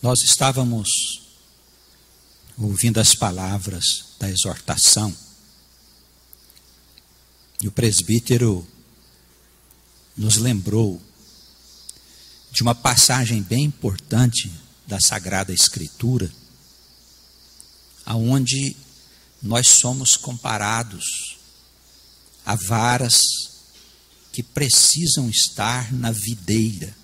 Nós estávamos ouvindo as palavras da exortação e o presbítero nos lembrou de uma passagem bem importante da Sagrada Escritura, aonde nós somos comparados a varas que precisam estar na videira.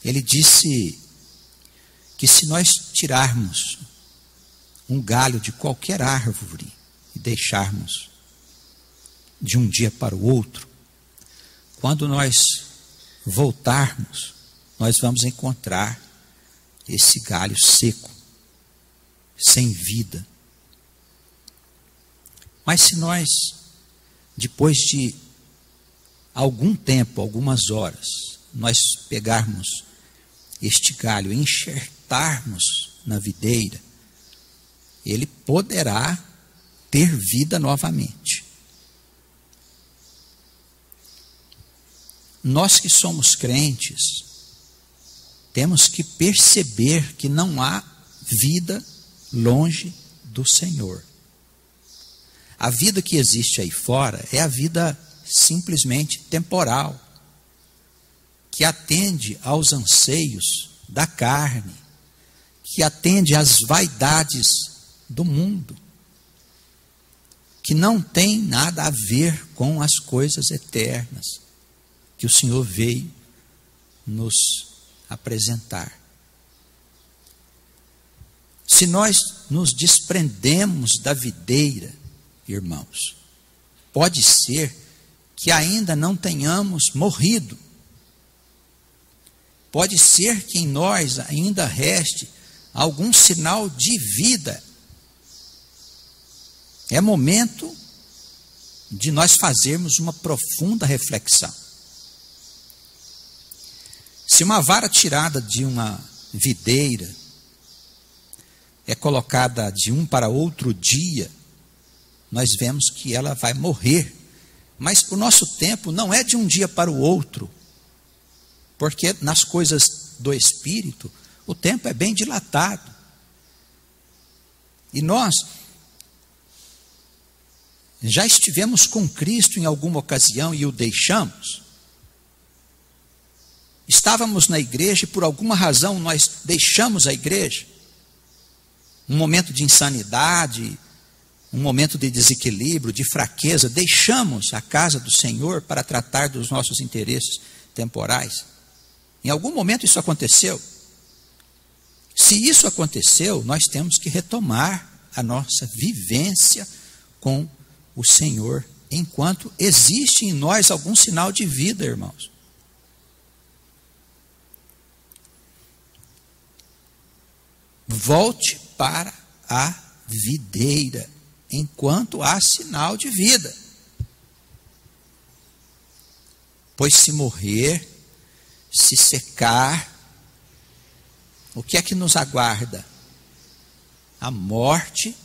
Ele disse que se nós tirarmos um galho de qualquer árvore e deixarmos de um dia para o outro, quando nós voltarmos, nós vamos encontrar esse galho seco, sem vida. Mas se nós, depois de algum tempo, algumas horas, nós pegarmos este galho e enxertarmos na videira, ele poderá ter vida novamente. Nós que somos crentes, temos que perceber que não há vida longe do Senhor. A vida que existe aí fora é a vida simplesmente temporal, que atende aos anseios da carne, que atende às vaidades do mundo, que não tem nada a ver com as coisas eternas que o Senhor veio nos apresentar. Se nós nos desprendemos da videira, irmãos, pode ser que ainda não tenhamos morrido. Pode ser que em nós ainda reste algum sinal de vida. É momento de nós fazermos uma profunda reflexão. Se uma vara tirada de uma videira é colocada de um para outro dia, nós vemos que ela vai morrer. Mas o nosso tempo não é de um dia para o outro, porque nas coisas do Espírito, o tempo é bem dilatado. E nós já estivemos com Cristo em alguma ocasião e o deixamos. Estávamos na igreja e por alguma razão nós deixamos a igreja. Um momento de insanidade, um momento de desequilíbrio, de fraqueza, deixamos a casa do Senhor para tratar dos nossos interesses temporais. Em algum momento isso aconteceu. Se isso aconteceu, nós temos que retomar a nossa vivência com o Senhor, enquanto existe em nós algum sinal de vida, irmãos. Volte para a videira, enquanto há sinal de vida. Pois se morrer, se secar, o que é que nos aguarda? A morte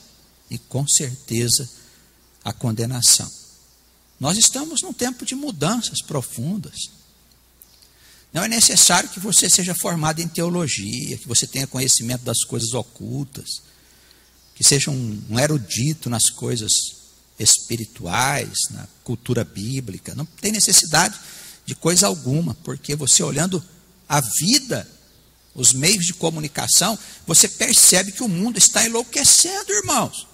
e com certeza a condenação. Nós estamos num tempo de mudanças profundas. Não é necessário que você seja formado em teologia, que você tenha conhecimento das coisas ocultas, que seja um erudito nas coisas espirituais, na cultura bíblica. Não tem necessidade de coisa alguma, porque você olhando a vida, os meios de comunicação, você percebe que o mundo está enlouquecendo, irmãos.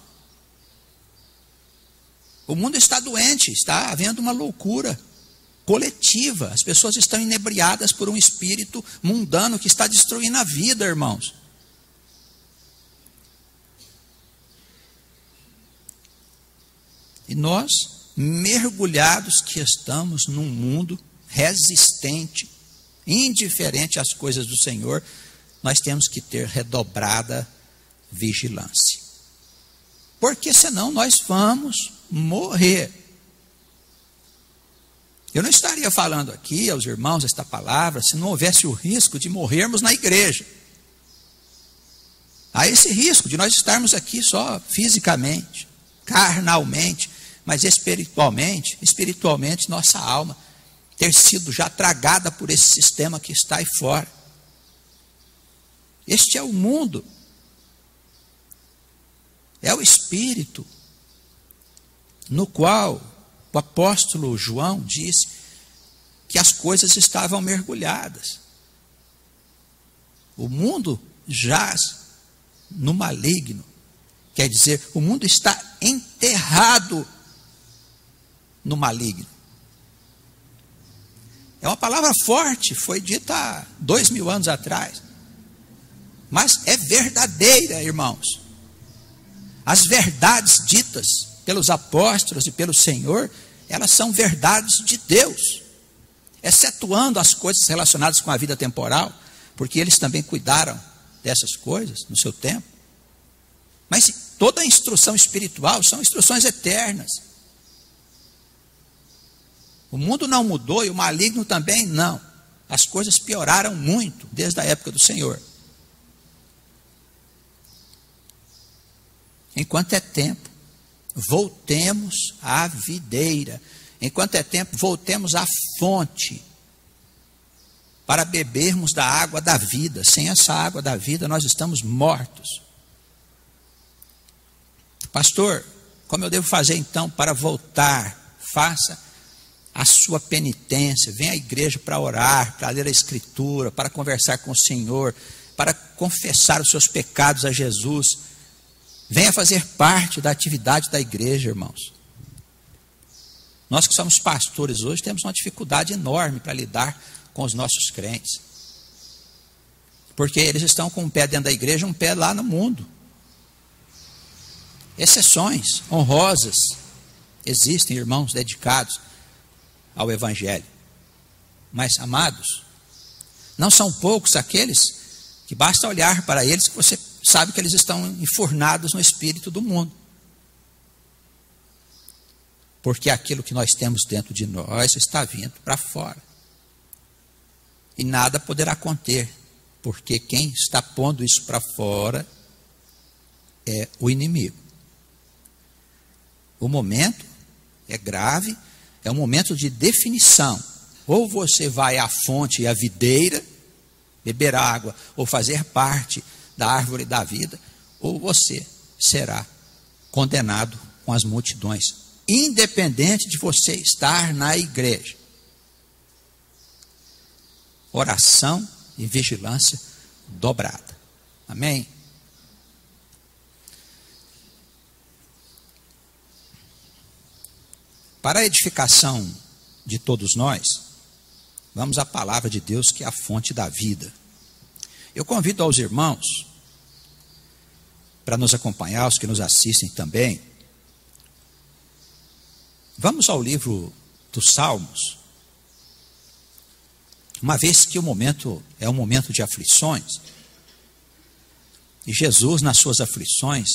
O mundo está doente, está havendo uma loucura coletiva. As pessoas estão inebriadas por um espírito mundano que está destruindo a vida, irmãos. E nós, mergulhados que estamos num mundo resistente, indiferente às coisas do Senhor, nós temos que ter redobrada vigilância. Porque senão nós vamos morrer. Eu não estaria falando aqui aos irmãos esta palavra se não houvesse o risco de morrermos na igreja. Há esse risco de nós estarmos aqui só fisicamente, carnalmente, mas espiritualmente nossa alma ter sido já tragada por esse sistema que está aí fora. Este é o mundo, é o espírito, no qual o apóstolo João disse que as coisas estavam mergulhadas. O mundo jaz no maligno, quer dizer, o mundo está enterrado no maligno. É uma palavra forte, foi dita há 2000 anos atrás, mas é verdadeira, irmãos. As verdades ditas pelos apóstolos e pelo Senhor, elas são verdades de Deus, excetuando as coisas relacionadas com a vida temporal, porque eles também cuidaram dessas coisas no seu tempo. Mas toda a instrução espiritual são instruções eternas. O mundo não mudou e o maligno também não. As coisas pioraram muito desde a época do Senhor. Enquanto é tempo, voltemos à videira. Enquanto é tempo, voltemos à fonte, para bebermos da água da vida. Sem essa água da vida, nós estamos mortos. Pastor, como eu devo fazer então para voltar? Faça a sua penitência, venha à igreja para orar, para ler a Escritura, para conversar com o Senhor, para confessar os seus pecados a Jesus. Venha fazer parte da atividade da igreja, irmãos. Nós que somos pastores hoje temos uma dificuldade enorme para lidar com os nossos crentes, porque eles estão com um pé dentro da igreja, um pé lá no mundo. Exceções honrosas existem, irmãos dedicados ao Evangelho, mas, amados, não são poucos aqueles que basta olhar para eles que você sabe que eles estão enfurnados no espírito do mundo, porque aquilo que nós temos dentro de nós está vindo para fora, e nada poderá conter, porque quem está pondo isso para fora é o inimigo. O momento é grave, é um momento de definição. Ou você vai à fonte e à videira, beber água, ou fazer parte da árvore da vida, ou você será condenado com as multidões, independente de você estar na igreja. Oração e vigilância dobrada. Amém? Para a edificação de todos nós, vamos à palavra de Deus, que é a fonte da vida. Eu convido aos irmãos para nos acompanhar, os que nos assistem também. Vamos ao livro dos Salmos. Uma vez que o momento é um momento de aflições, e Jesus, nas suas aflições,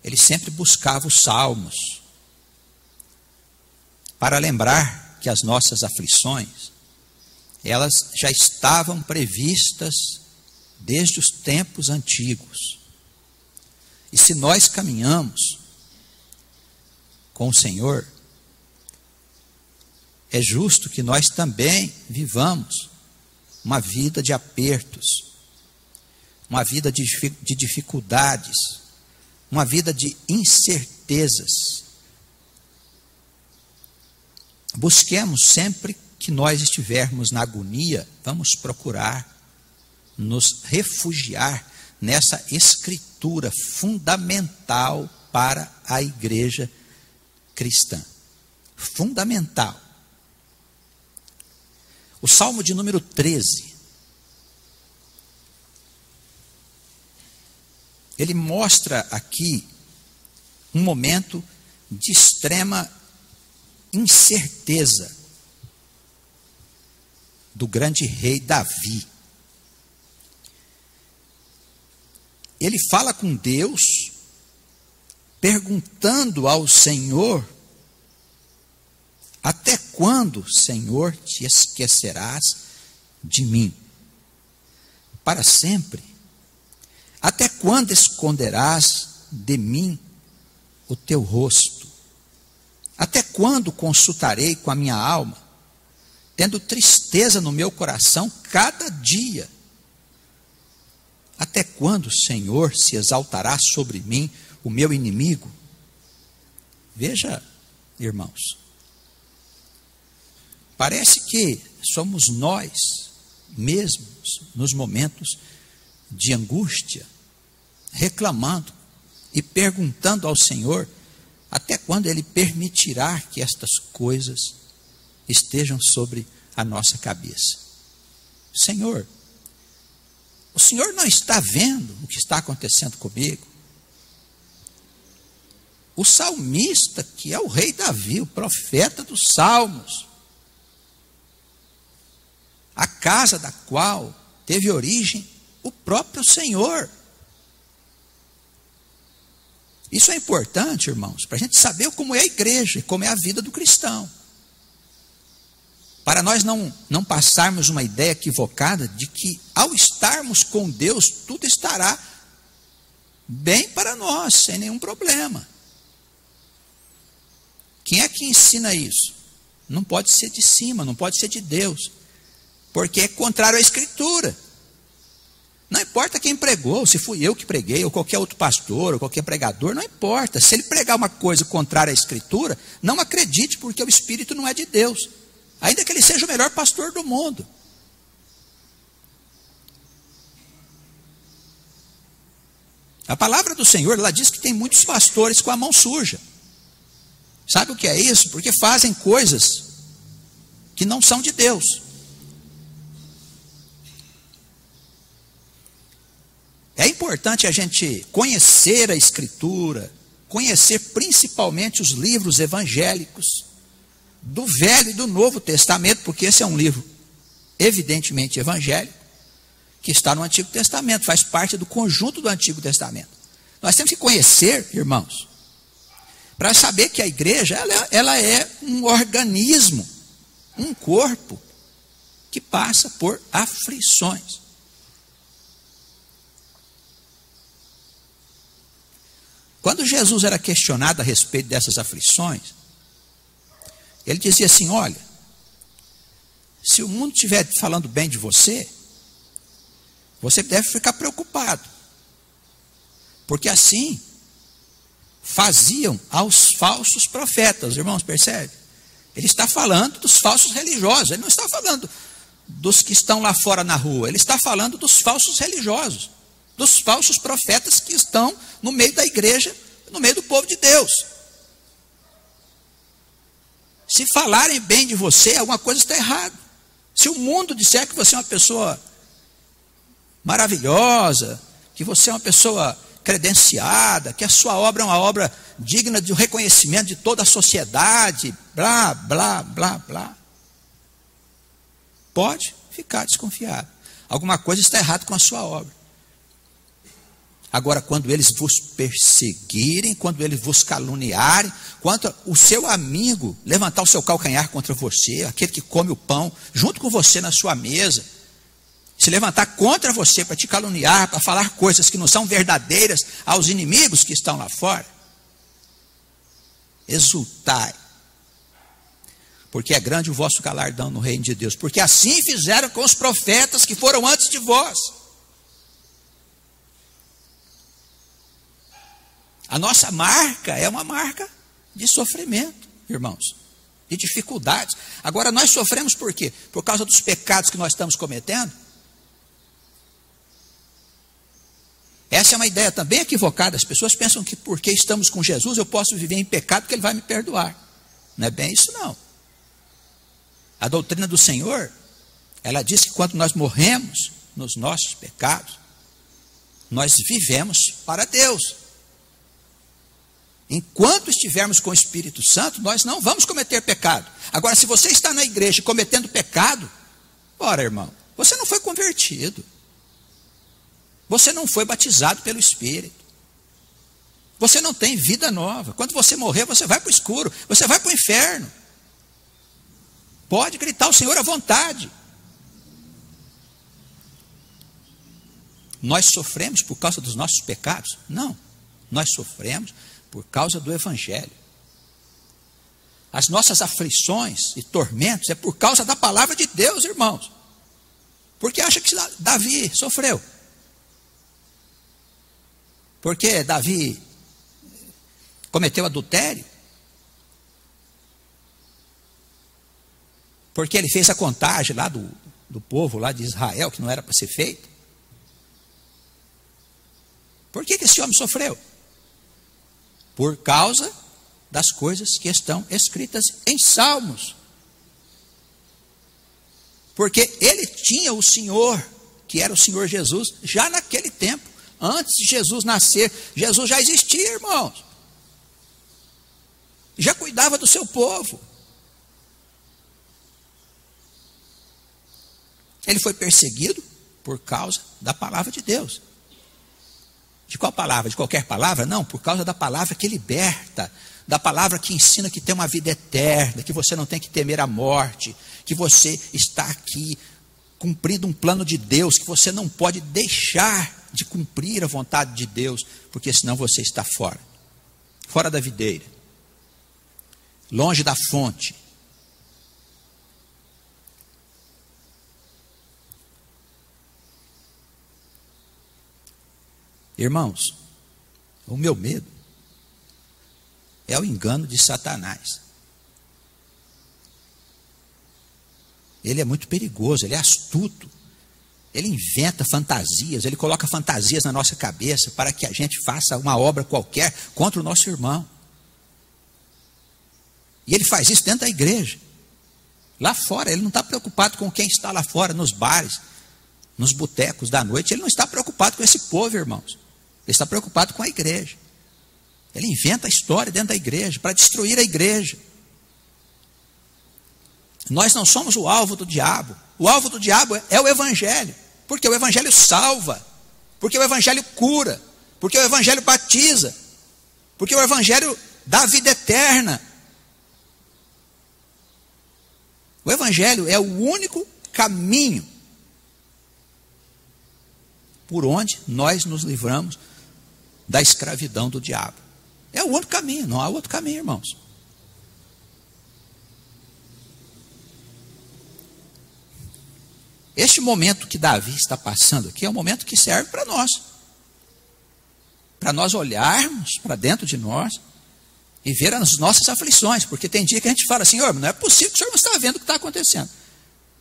ele sempre buscava os salmos, para lembrar que as nossas aflições, elas já estavam previstas desde os tempos antigos. E se nós caminhamos com o Senhor, é justo que nós também vivamos uma vida de apertos, uma vida de dificuldades, uma vida de incertezas. Busquemos sempre que nós estivermos na agonia, vamos procurar nos refugiar nessa escritura fundamental para a igreja cristã. Fundamental. O Salmo de número 13, ele mostra aqui um momento de extrema incerteza do grande rei Davi. Ele fala com Deus, perguntando ao Senhor: até quando, Senhor, te esquecerás de mim? Para sempre? Até quando esconderás de mim o teu rosto? Até quando consultarei com a minha alma tendo tristeza no meu coração cada dia. Até quando, Senhor, se exaltará sobre mim o meu inimigo? Veja, irmãos, parece que somos nós mesmos, nos momentos de angústia, reclamando e perguntando ao Senhor até quando Ele permitirá que estas coisas estejam sobre a nossa cabeça. Senhor, o Senhor não está vendo o que está acontecendo comigo? O salmista, que é o rei Davi, o profeta dos salmos, a casa da qual teve origem o próprio Senhor. Isso é importante, irmãos, para a gente saber como é a igreja, como é a vida do cristão. Para nós não passarmos uma ideia equivocada de que ao estarmos com Deus, tudo estará bem para nós, sem nenhum problema. Quem é que ensina isso? Não pode ser de cima, não pode ser de Deus, porque é contrário à Escritura. Não importa quem pregou, se fui eu que preguei, ou qualquer outro pastor, ou qualquer pregador, não importa. Se ele pregar uma coisa contrária à Escritura, não acredite, porque o Espírito não é de Deus, ainda que ele seja o melhor pastor do mundo. A palavra do Senhor, ela diz que tem muitos pastores com a mão suja. Sabe o que é isso? Porque fazem coisas que não são de Deus. É importante a gente conhecer a Escritura, conhecer principalmente os livros evangélicos, do Velho e do Novo Testamento, porque esse é um livro evidentemente evangélico, que está no Antigo Testamento, faz parte do conjunto do Antigo Testamento. Nós temos que conhecer, irmãos, para saber que a igreja, ela é um organismo, um corpo, que passa por aflições. Quando Jesus era questionado a respeito dessas aflições, ele dizia assim: olha, se o mundo estiver falando bem de você, você deve ficar preocupado, porque assim faziam aos falsos profetas. Irmãos, percebe? Ele está falando dos falsos religiosos, ele não está falando dos que estão lá fora na rua, ele está falando dos falsos religiosos, dos falsos profetas que estão no meio da igreja, no meio do povo de Deus. Se falarem bem de você, alguma coisa está errada. Se o mundo disser que você é uma pessoa maravilhosa, que você é uma pessoa credenciada, que a sua obra é uma obra digna de reconhecimento de toda a sociedade, blá, blá, blá, blá, pode ficar desconfiado. Alguma coisa está errada com a sua obra. Agora, quando eles vos perseguirem, quando eles vos caluniarem, quando o seu amigo levantar o seu calcanhar contra você, aquele que come o pão junto com você na sua mesa, se levantar contra você para te caluniar, para falar coisas que não são verdadeiras aos inimigos que estão lá fora, exultai, porque é grande o vosso galardão no reino de Deus, porque assim fizeram com os profetas que foram antes de vós. A nossa marca é uma marca de sofrimento, irmãos, de dificuldades. Agora, nós sofremos por quê? Por causa dos pecados que nós estamos cometendo? Essa é uma ideia também equivocada. As pessoas pensam que porque estamos com Jesus, eu posso viver em pecado porque Ele vai me perdoar. Não é bem isso, não. A doutrina do Senhor, ela diz que quando nós morremos nos nossos pecados, nós vivemos para Deus. Enquanto estivermos com o Espírito Santo, nós não vamos cometer pecado. Agora, se você está na igreja cometendo pecado, ora, irmão, você não foi convertido. Você não foi batizado pelo Espírito. Você não tem vida nova. Quando você morrer, você vai para o escuro, você vai para o inferno. Pode gritar o Senhor à vontade. Nós sofremos por causa dos nossos pecados? Não, nós sofremos por causa do Evangelho. as nossas aflições e tormentos é por causa da palavra de Deus, irmãos. Porque acha que Davi sofreu? Porque Davi cometeu adultério? Porque ele fez a contagem lá do povo lá de Israel, que não era para ser feito? Por que esse homem sofreu? Por causa das coisas que estão escritas em Salmos. Porque ele tinha o Senhor, que era o Senhor Jesus, já naquele tempo, antes de Jesus nascer. Jesus já existia, irmãos. Já cuidava do seu povo. Ele foi perseguido por causa da palavra de Deus. De qual palavra? De qualquer palavra? Não, por causa da palavra que liberta, da palavra que ensina que tem uma vida eterna, que você não tem que temer a morte, que você está aqui cumprindo um plano de Deus, que você não pode deixar de cumprir a vontade de Deus, porque senão você está fora da videira, longe da fonte. Irmãos, o meu medo é o engano de Satanás. Ele é muito perigoso, ele é astuto. Ele inventa fantasias, ele coloca fantasias na nossa cabeça para que a gente faça uma obra qualquer contra o nosso irmão. E ele faz isso dentro da igreja. Lá fora, ele não está preocupado com quem está lá fora, nos bares, nos botecos da noite. Ele não está preocupado com esse povo, irmãos. Ele está preocupado com a igreja. Ele inventa a história dentro da igreja para destruir a igreja. Nós não somos o alvo do diabo. O alvo do diabo é o evangelho. Porque o evangelho salva. Porque o evangelho cura. Porque o evangelho batiza. Porque o evangelho dá vida eterna. O evangelho é o único caminho por onde nós nos livramos da escravidão do diabo. É o único caminho, não há outro caminho, irmãos. Este momento que Davi está passando aqui é um momento que serve para nós. Para nós olharmos para dentro de nós e ver as nossas aflições. Porque tem dia que a gente fala assim, não é possível que o senhor não está vendo o que está acontecendo.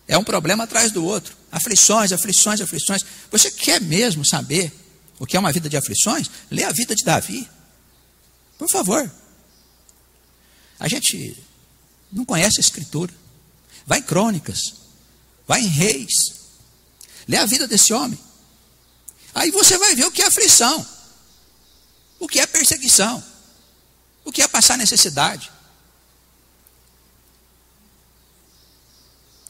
É um problema atrás do outro. Aflições, aflições, aflições. Você quer mesmo saber o que é uma vida de aflições? Lê a vida de Davi. Por favor. A gente não conhece a Escritura. Vai em Crônicas. Vai em Reis. Lê a vida desse homem. Aí você vai ver o que é aflição. O que é perseguição. O que é passar necessidade.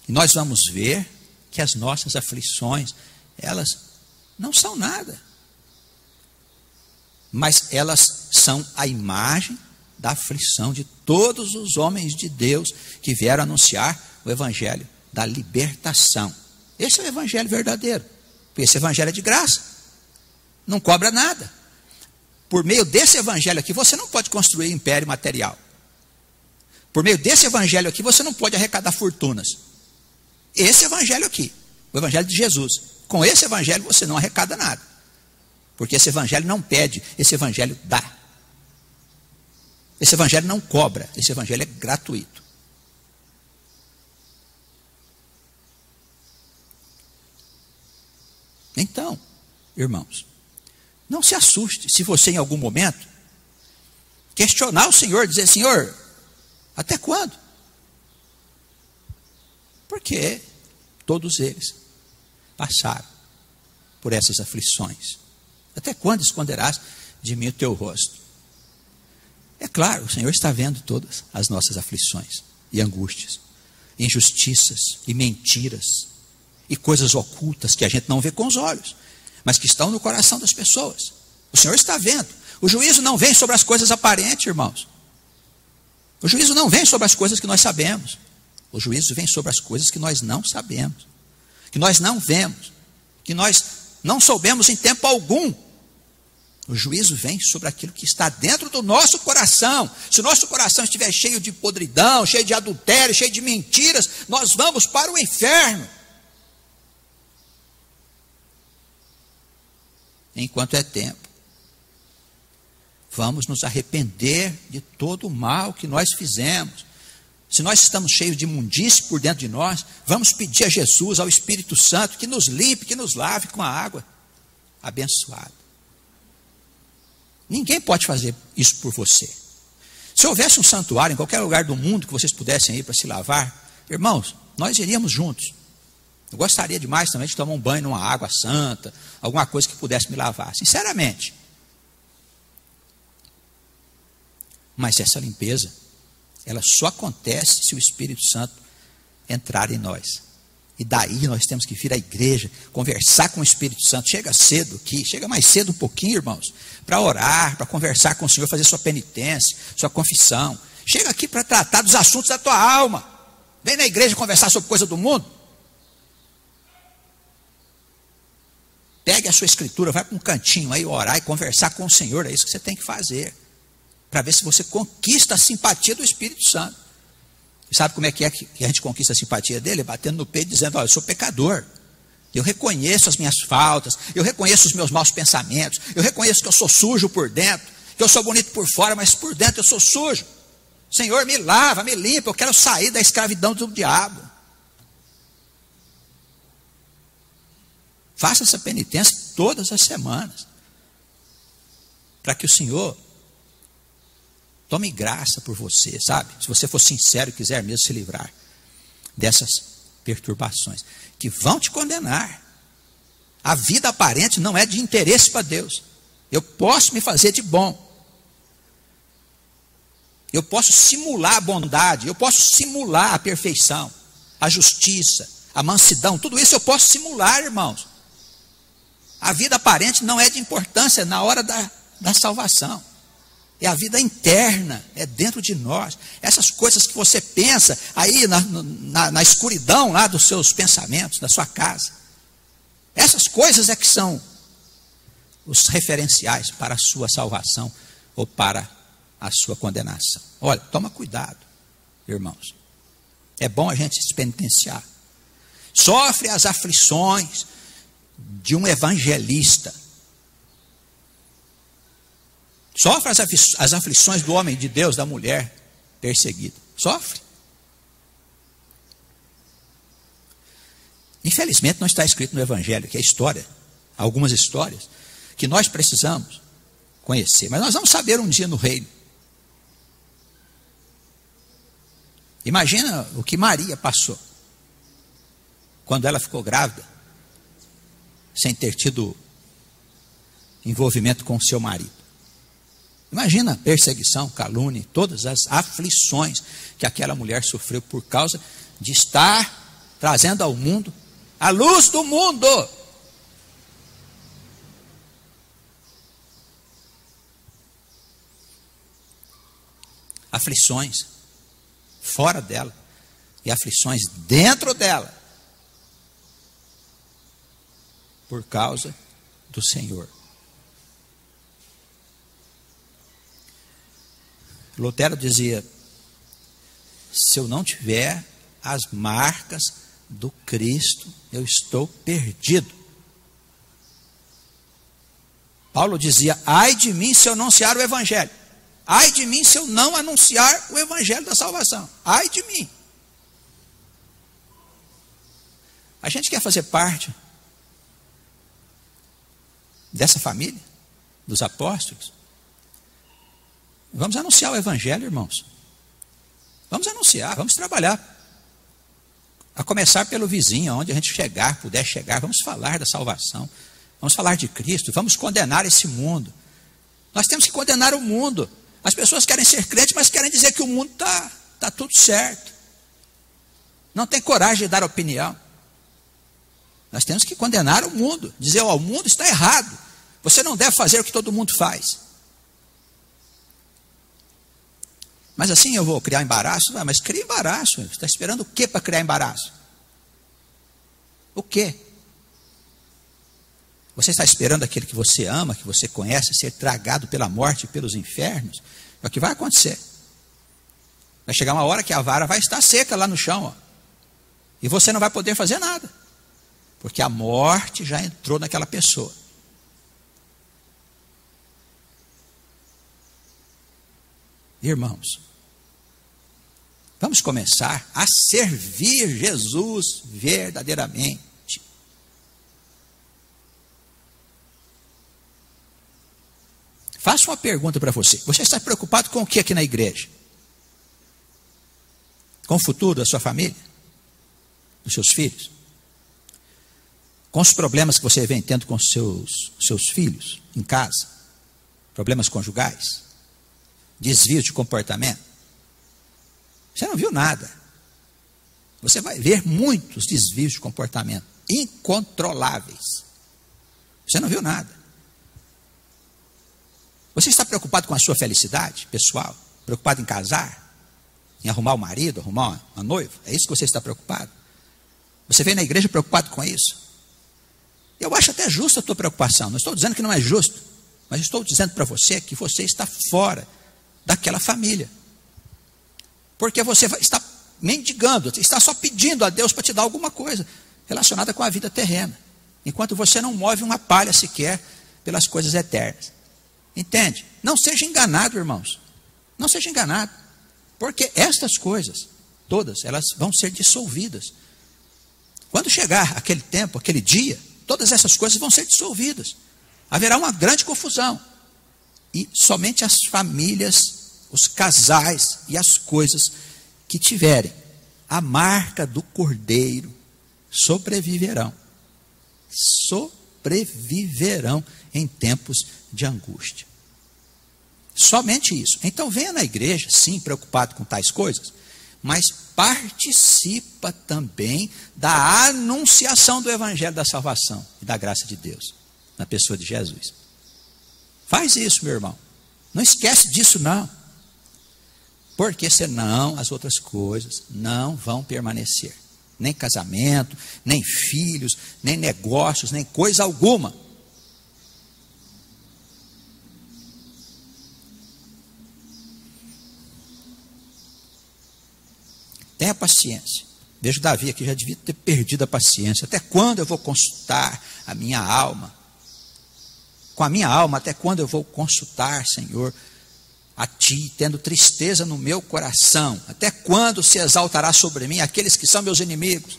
E nós vamos ver que as nossas aflições, elas não são nada. Mas elas são a imagem da aflição de todos os homens de Deus que vieram anunciar o evangelho da libertação. Esse é o evangelho verdadeiro. Esse evangelho é de graça. Não cobra nada. Por meio desse evangelho aqui, você não pode construir império material. Por meio desse evangelho aqui, você não pode arrecadar fortunas. Esse evangelho aqui, o evangelho de Jesus. Com esse evangelho você não arrecada nada. Porque esse evangelho não pede, esse evangelho dá. Esse evangelho não cobra, esse evangelho é gratuito. Então, irmãos, não se assuste se você em algum momento questionar o Senhor, dizer, Senhor, até quando? Porque todos eles passaram por essas aflições. Até quando esconderás de mim o teu rosto? É claro, o Senhor está vendo todas as nossas aflições e angústias, injustiças e mentiras, e coisas ocultas que a gente não vê com os olhos, mas que estão no coração das pessoas. O Senhor está vendo. O juízo não vem sobre as coisas aparentes, irmãos. O juízo não vem sobre as coisas que nós sabemos. O juízo vem sobre as coisas que nós não sabemos, que nós não vemos, que nós não soubemos em tempo algum. O juízo vem sobre aquilo que está dentro do nosso coração. Se o nosso coração estiver cheio de podridão, cheio de adultério, cheio de mentiras, nós vamos para o inferno. Enquanto é tempo, vamos nos arrepender de todo o mal que nós fizemos. Se nós estamos cheios de imundície por dentro de nós, vamos pedir a Jesus, ao Espírito Santo, que nos limpe, que nos lave com a água abençoada. Ninguém pode fazer isso por você. Se houvesse um santuário em qualquer lugar do mundo que vocês pudessem ir para se lavar, irmãos, nós iríamos juntos. Eu gostaria demais também de tomar um banho numa água santa, alguma coisa que pudesse me lavar, sinceramente. Mas essa limpeza, ela só acontece se o Espírito Santo entrar em nós. E daí nós temos que vir à igreja, conversar com o Espírito Santo. Chega cedo aqui, chega mais cedo um pouquinho, irmãos, para orar, para conversar com o Senhor, fazer sua penitência, sua confissão. Chega aqui para tratar dos assuntos da tua alma. Vem na igreja conversar sobre coisa do mundo. Pegue a sua escritura, vai para um cantinho aí orar e conversar com o Senhor. É isso que você tem que fazer, para ver se você conquista a simpatia do Espírito Santo. E sabe como é que a gente conquista a simpatia dele? Batendo no peito, dizendo: olha, eu sou pecador, eu reconheço as minhas faltas, eu reconheço os meus maus pensamentos, eu reconheço que eu sou sujo por dentro, que eu sou bonito por fora, mas por dentro eu sou sujo. Senhor, me lava, me limpa, eu quero sair da escravidão do diabo. Faça essa penitência todas as semanas, para que o Senhor tome graça por você, sabe? Se você for sincero e quiser mesmo se livrar dessas perturbações que vão te condenar. A vida aparente não é de interesse para Deus. Eu posso me fazer de bom. Eu posso simular a bondade, eu posso simular a perfeição, a justiça, a mansidão, tudo isso eu posso simular, irmãos. A vida aparente não é de importância na hora da salvação. É a vida interna, é dentro de nós. Essas coisas que você pensa aí na escuridão lá dos seus pensamentos, da sua casa. Essas coisas é que são os referenciais para a sua salvação ou para a sua condenação. Olha, toma cuidado, irmãos. É bom a gente se penitenciar. Sofre as aflições de um evangelista. Sofre as aflições do homem de Deus, da mulher perseguida. Sofre. Infelizmente não está escrito no Evangelho, que é história, algumas histórias, que nós precisamos conhecer. Mas nós vamos saber um dia no reino. Imagina o que Maria passou, quando ela ficou grávida, sem ter tido envolvimento com o seu marido. Imagina a perseguição, calúnia, todas as aflições que aquela mulher sofreu por causa de estar trazendo ao mundo a luz do mundo. Aflições fora dela e aflições dentro dela, por causa do Senhor. Lutero dizia: se eu não tiver as marcas do Cristo, eu estou perdido. Paulo dizia: ai de mim se eu não anunciar o Evangelho. Ai de mim se eu não anunciar o Evangelho da salvação. Ai de mim. A gente quer fazer parte dessa família dos apóstolos. Vamos anunciar o Evangelho, irmãos. Vamos anunciar, vamos trabalhar. A começar pelo vizinho, onde a gente chegar, puder chegar, vamos falar da salvação. Vamos falar de Cristo, vamos condenar esse mundo. Nós temos que condenar o mundo. As pessoas querem ser crentes, mas querem dizer que o mundo está tudo certo. Não tem coragem de dar opinião. Nós temos que condenar o mundo. Dizer: ó, o mundo está errado. Você não deve fazer o que todo mundo faz. Mas assim eu vou criar embaraço? Não, mas cria embaraço. Você está esperando o que para criar embaraço? O quê? Você está esperando aquele que você ama, que você conhece, ser tragado pela morte e pelos infernos? É o que vai acontecer. Vai chegar uma hora que a vara vai estar seca lá no chão, ó, e você não vai poder fazer nada, porque a morte já entrou naquela pessoa. Irmãos, vamos começar a servir Jesus verdadeiramente. Faço uma pergunta para você. Você está preocupado com o que aqui na igreja? Com o futuro da sua família? Dos seus filhos? Com os problemas que você vem tendo com seus filhos em casa? Problemas conjugais? Desvios de comportamento? Você não viu nada. Você vai ver muitos desvios de comportamento incontroláveis. Você não viu nada. Você está preocupado com a sua felicidade pessoal? Preocupado em casar? Em arrumar o marido, arrumar uma noiva? É isso que você está preocupado? Você vem na igreja preocupado com isso? Eu acho até justa a tua preocupação. Não estou dizendo que não é justo, mas estou dizendo para você que você está fora daquela família. Porque você está mendigando, está só pedindo a Deus para te dar alguma coisa relacionada com a vida terrena, enquanto você não move uma palha sequer pelas coisas eternas. Entende? Não seja enganado, irmãos. Não seja enganado. Porque estas coisas, todas, elas vão ser dissolvidas. Quando chegar aquele tempo, aquele dia, todas essas coisas vão ser dissolvidas. Haverá uma grande confusão. E somente as famílias, os casais e as coisas que tiverem a marca do Cordeiro sobreviverão. Sobreviverão em tempos de angústia. Somente isso. Então venha na igreja, sim, preocupado com tais coisas, mas participa também da anunciação do evangelho da salvação e da graça de Deus na pessoa de Jesus. Faz isso, meu irmão. Não esquece disso, não. Porque senão as outras coisas não vão permanecer. Nem casamento, nem filhos, nem negócios, nem coisa alguma. Tenha paciência. Vejo Davi aqui, já devia ter perdido a paciência. Até quando eu vou consultar a minha alma? Com a minha alma, até quando eu vou consultar, Senhor, a Ti, tendo tristeza no meu coração? Até quando se exaltará sobre mim aqueles que são meus inimigos?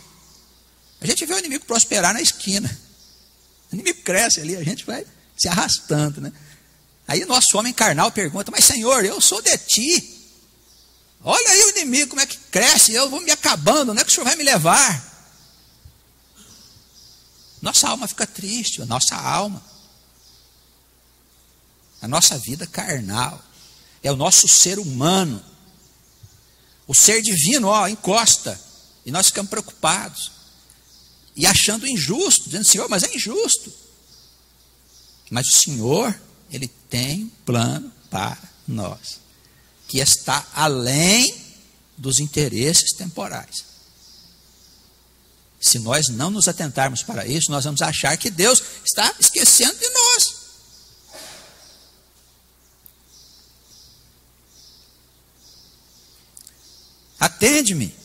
A gente vê o inimigo prosperar na esquina. O inimigo cresce ali, a gente vai se arrastando, né? Aí nosso homem carnal pergunta: mas Senhor, eu sou de Ti. Olha aí o inimigo, como é que cresce, eu vou me acabando, não é que o Senhor vai me levar? Nossa alma fica triste, a nossa alma, a nossa vida carnal, é o nosso ser humano. O ser divino, ó, encosta, e nós ficamos preocupados, e achando injusto, dizendo: Senhor, mas é injusto. Mas o Senhor, Ele tem um plano para nós, que está além dos interesses temporais. Se nós não nos atentarmos para isso, nós vamos achar que Deus está esquecendo de nós. Atende-me,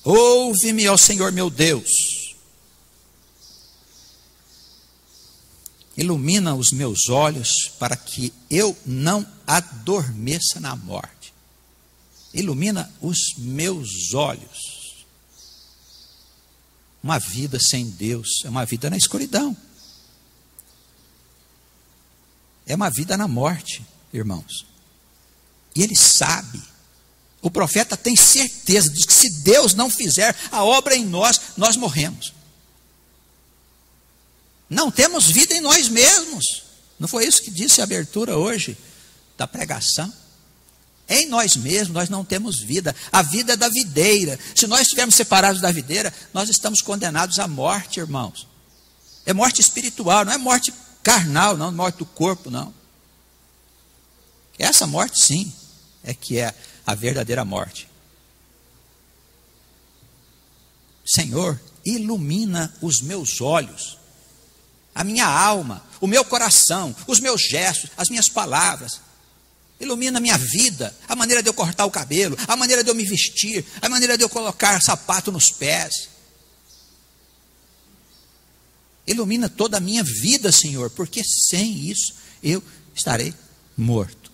ouve-me, ó Senhor meu Deus. Ilumina os meus olhos para que eu não adormeça na morte. Ilumina os meus olhos. Uma vida sem Deus é uma vida na escuridão. É uma vida na morte, irmãos. E ele sabe. O profeta tem certeza de que se Deus não fizer a obra em nós, nós morremos. Não temos vida em nós mesmos. Não foi isso que disse a abertura hoje da pregação? Em nós mesmos nós não temos vida. A vida é da videira. Se nós estivermos separados da videira, nós estamos condenados à morte, irmãos. É morte espiritual, não é morte carnal, não, morte do corpo, não. Essa morte, sim, é que é a verdadeira morte. Senhor, ilumina os meus olhos. a minha alma, o meu coração, os meus gestos, as minhas palavras. Ilumina a minha vida, a maneira de eu cortar o cabelo, a maneira de eu me vestir, a maneira de eu colocar sapato nos pés. Ilumina toda a minha vida, Senhor, porque sem isso eu estarei morto.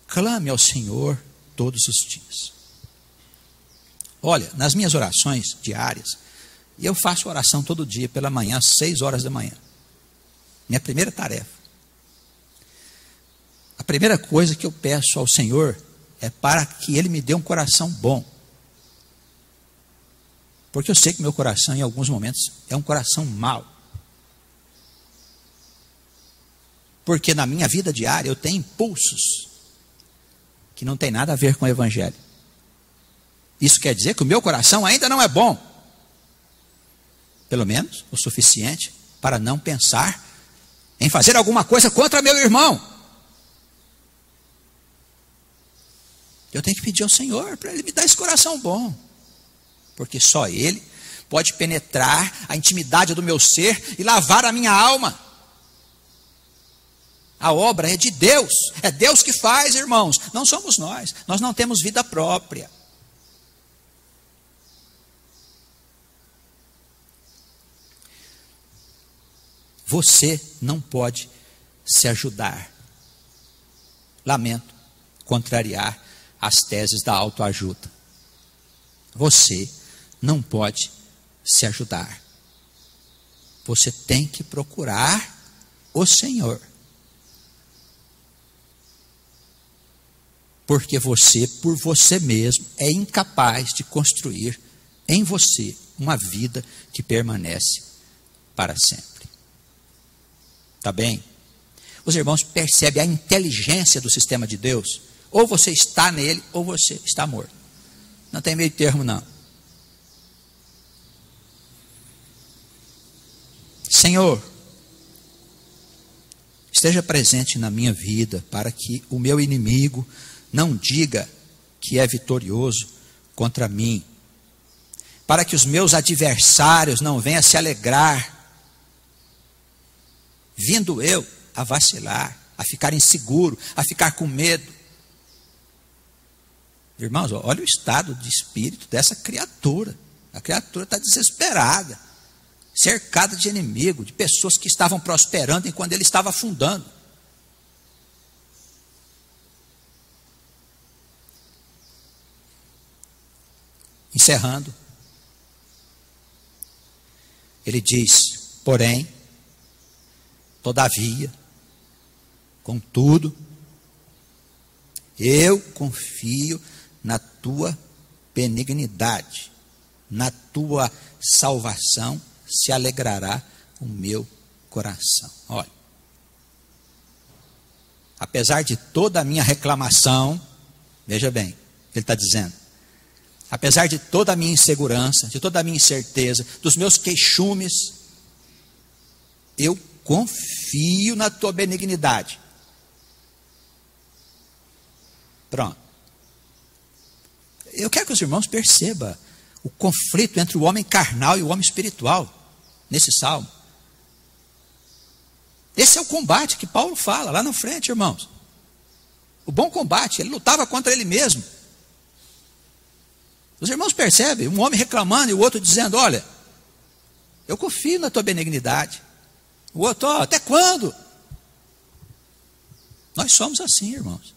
Clame ao Senhor todos os dias. Olha, nas minhas orações diárias, eu faço oração todo dia pela manhã, às 6 horas da manhã. Minha primeira tarefa. A primeira coisa que eu peço ao Senhor é para que Ele me dê um coração bom. Porque eu sei que meu coração, em alguns momentos, é um coração mau. Porque na minha vida diária eu tenho impulsos que não tem nada a ver com o Evangelho. Isso quer dizer que o meu coração ainda não é bom. Pelo menos o suficiente para não pensar em fazer alguma coisa contra meu irmão. Eu tenho que pedir ao Senhor para Ele me dar esse coração bom. Porque só Ele pode penetrar a intimidade do meu ser e lavar a minha alma. A obra é de Deus. É Deus que faz, irmãos. Não somos nós. Nós não temos vida própria. Você não pode se ajudar. Lamento contrariar as teses da autoajuda. Você não pode se ajudar. Você tem que procurar o Senhor. Porque você, por você mesmo, é incapaz de construir em você uma vida que permanece para sempre. Tá bem? Os irmãos percebem a inteligência do sistema de Deus? Ou você está nele, ou você está morto. Não tem meio termo, não. Senhor, esteja presente na minha vida, para que o meu inimigo não diga que é vitorioso contra mim, para que os meus adversários não venham se alegrar, vindo eu a vacilar, a ficar inseguro, a ficar com medo. Irmãos, olha o estado de espírito dessa criatura. A criatura está desesperada, cercada de inimigos, de pessoas que estavam prosperando enquanto ele estava afundando. Encerrando, ele diz: porém, todavia, contudo, eu confio na tua benignidade, na tua salvação se alegrará o meu coração. Olha, apesar de toda a minha reclamação, veja bem, ele está dizendo, apesar de toda a minha insegurança, de toda a minha incerteza, dos meus queixumes, eu confio na tua benignidade. Pronto. Eu quero que os irmãos percebam o conflito entre o homem carnal e o homem espiritual nesse salmo. Esse é o combate que Paulo fala lá na frente, irmãos. O bom combate, ele lutava contra ele mesmo. Os irmãos percebem um homem reclamando e o outro dizendo: olha, eu confio na tua benignidade. O outro: ó, até quando? Nós somos assim, irmãos.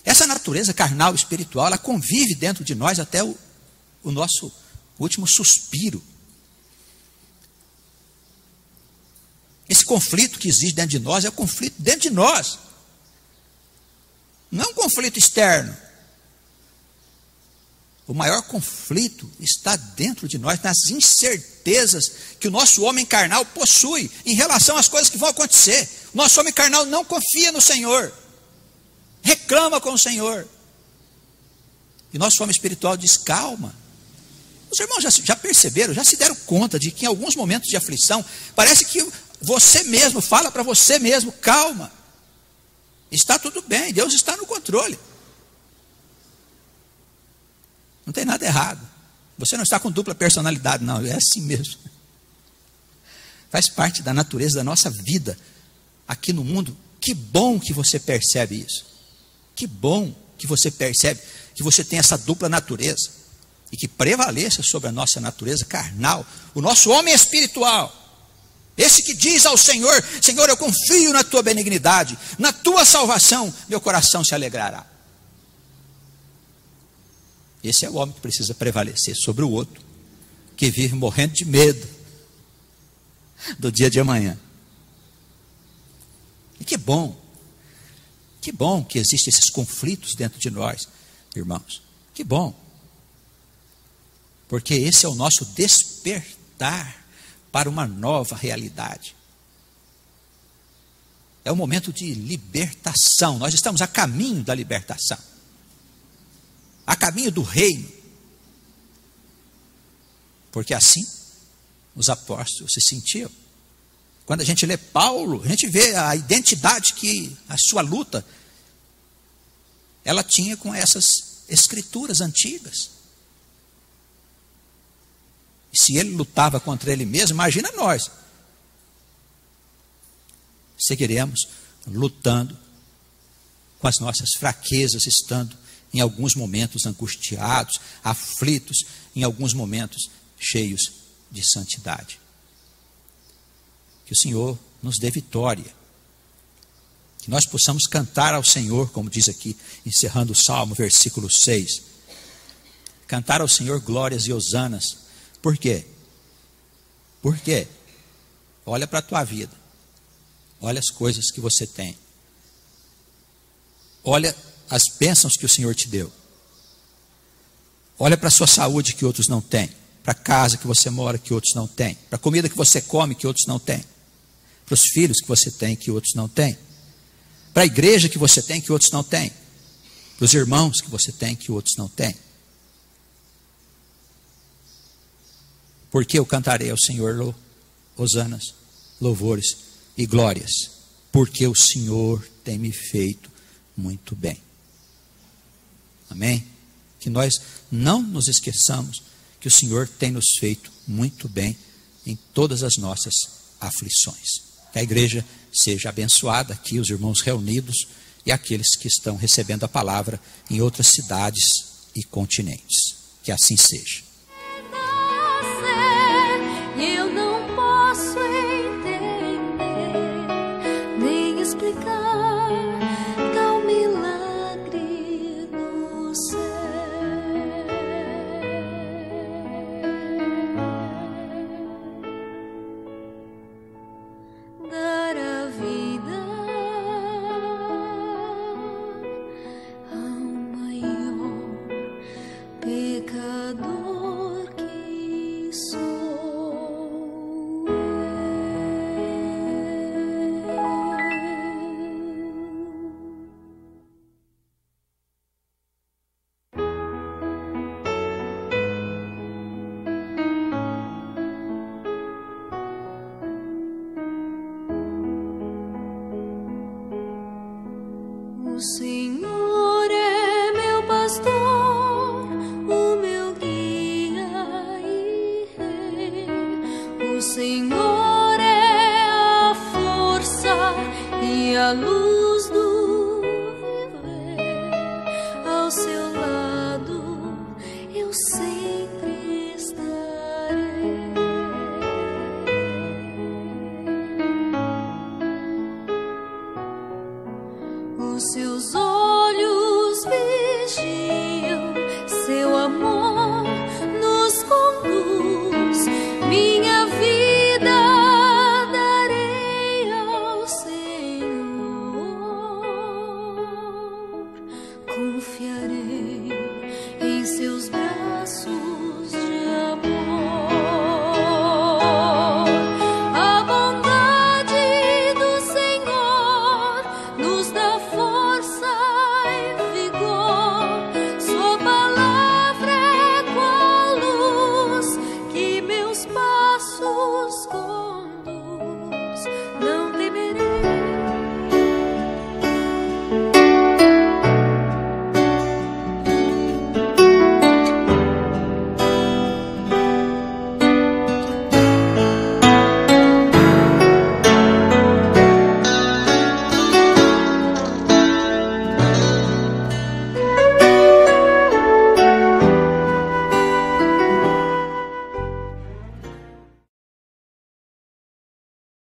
Essa natureza carnal e espiritual, ela convive dentro de nós até o nosso último suspiro. Esse conflito que existe dentro de nós é um conflito dentro de nós. Não é um conflito externo. O maior conflito está dentro de nós, nas incertezas que o nosso homem carnal possui em relação às coisas que vão acontecer. O nosso homem carnal não confia no Senhor, reclama com o Senhor. E nosso homem espiritual diz: calma. Os irmãos já perceberam, já se deram conta de que em alguns momentos de aflição, parece que você mesmo fala para você mesmo: calma, está tudo bem, Deus está no controle. Não tem nada errado. Você não está com dupla personalidade, não, é assim mesmo. Faz parte da natureza da nossa vida aqui no mundo. Que bom que você percebe isso. Que bom que você percebe que você tem essa dupla natureza e que prevaleça sobre a nossa natureza carnal, o nosso homem espiritual. Esse que diz ao Senhor: Senhor, eu confio na tua benignidade, na tua salvação, meu coração se alegrará. Esse é o homem que precisa prevalecer sobre o outro, que vive morrendo de medo do dia de amanhã. E que bom que existem esses conflitos dentro de nós, irmãos. Que bom, porque esse é o nosso despertar para uma nova realidade. É um momento de libertação. Nós estamos a caminho da libertação, a caminho do reino, porque assim os apóstolos se sentiam. Quando a gente lê Paulo, a gente vê a identidade que a sua luta ela tinha com essas escrituras antigas. E se ele lutava contra ele mesmo, imagina nós. Seguiremos lutando com as nossas fraquezas, estando em alguns momentos angustiados, aflitos, em alguns momentos cheios de santidade. Que o Senhor nos dê vitória. Que nós possamos cantar ao Senhor, como diz aqui, encerrando o Salmo, versículo 6. Cantar ao Senhor glórias e hosanas. Por quê? Por quê? Olha para a tua vida. Olha as coisas que você tem. Olha as bênçãos que o Senhor te deu. Olha para a sua saúde que outros não têm. Para a casa que você mora que outros não têm. Para a comida que você come que outros não têm. Para os filhos que você tem que outros não têm. Para a igreja que você tem que outros não têm. Para os irmãos que você tem que outros não têm. Porque eu cantarei ao Senhor hosanas, louvores e glórias, porque o Senhor tem me feito muito bem. Amém? Que nós não nos esqueçamos que o Senhor tem nos feito muito bem em todas as nossas aflições. Que a igreja seja abençoada aqui, os irmãos reunidos e aqueles que estão recebendo a palavra em outras cidades e continentes. Que assim seja. Eu não